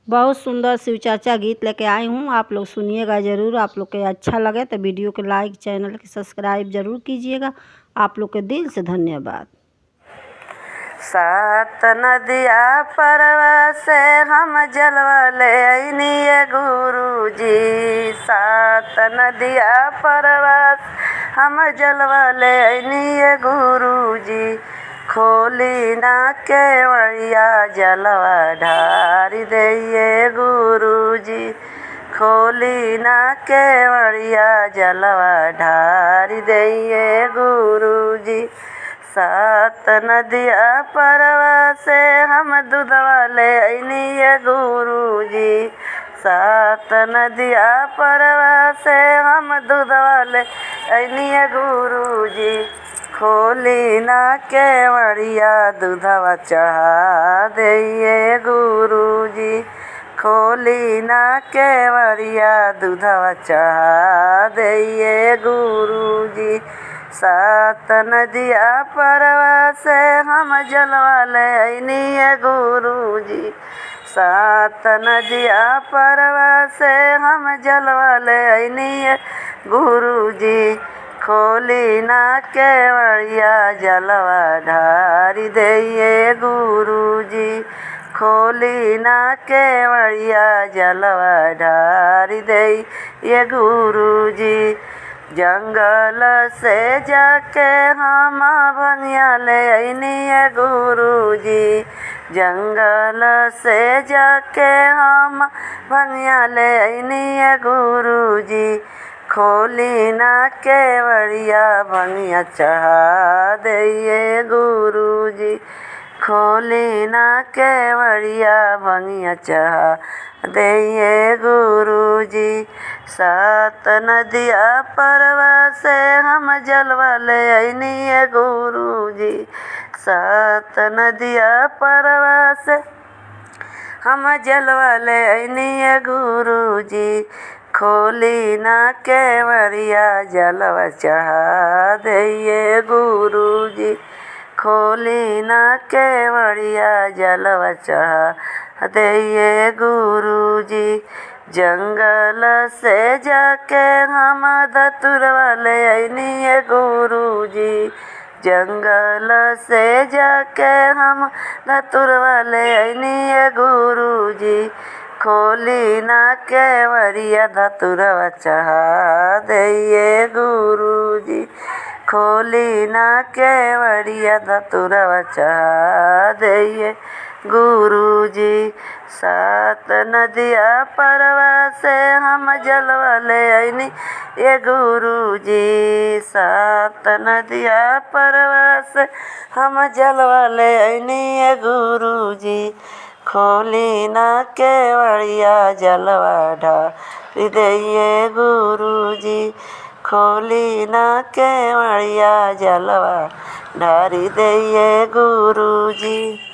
बहुत सुंदर शिव चर्चा गीत लेके आई हूँ, आप लोग सुनिएगा ज़रूर। आप लोग के अच्छा लगे तो वीडियो को लाइक, चैनल के सब्सक्राइब ज़रूर कीजिएगा। आप लोग के दिल से धन्यवाद। सात नदिया परवा से हम जलवा ले अइनिए गुरुजी। सात नदिया परवा से हम जलवा ले अइनिए गुरुजी। खोली ना केवड़िया जलवा ढारी दइए गुरुजी। खोली ना केवड़िया जलवा ढारी दइए गुरुजी। सात नदिया परवा से हम दूधवा ले अइनिए गुरुजी। सात नदिया परवा से हम दूधवा ले अइनिए गुरुजी। खोली ना केवड़िया दूधवा चढ़ा दइए गुरुजी। खोली ना केवड़िया दूधवा चढ़ा दइए गुरुजी। सात नदिया परवा से हम जलवा ले अइनिए गुरुजी। सात नदिया परवा से हम जलवा ले अइनिए गुरुजी। खोली ना केवड़िया जलवा ढारी दइए गुरुजी। खोली ना केवड़िया जलवा ढारी दइए गुरुजी। जंगल से जाके हम भंगिया ले अइनिए गुरुजी। जंगल से जाके हम भंगिया ले अइनिए गुरुजी। खोली ना केवड़िया भंगिया चढ़ा दइए गुरुजी। खोली ना केवड़िया भंगिया चढ़ा दइए गुरुजी। सात नदिया परवा से हम जलवा ले अइनिए गुरुजी। सात नदिया परवा से हम जलवा ले अइनिए गुरुजी। खोली ना केवड़िया जलवा चढ़ा दइए गुरुजी। खोली ना केवड़िया जलवा चढ़ा दइए गुरुजी। जंगल से जाके हम धतुरवा ले अइनिए गुरुजी। जंगल से जाके हम धतुरवा ले अइनिए गुरुजी। खोली ना केवड़िया धतुरवा चढ़ा दइए गुरुजी। खोली ना केवड़िया धतुरवा चढ़ा दइए गुरुजी। सात नदिया परवा से हम जलवा ले अइनिए गुरुजी। सात नदिया परवा से हम जलवा ले अइनिए गुरुजी। खोली ना केवड़िया जलवा ढारी दइए गुरुजी। खोली ना केवड़िया जलवा ढारी दइए गुरुजी।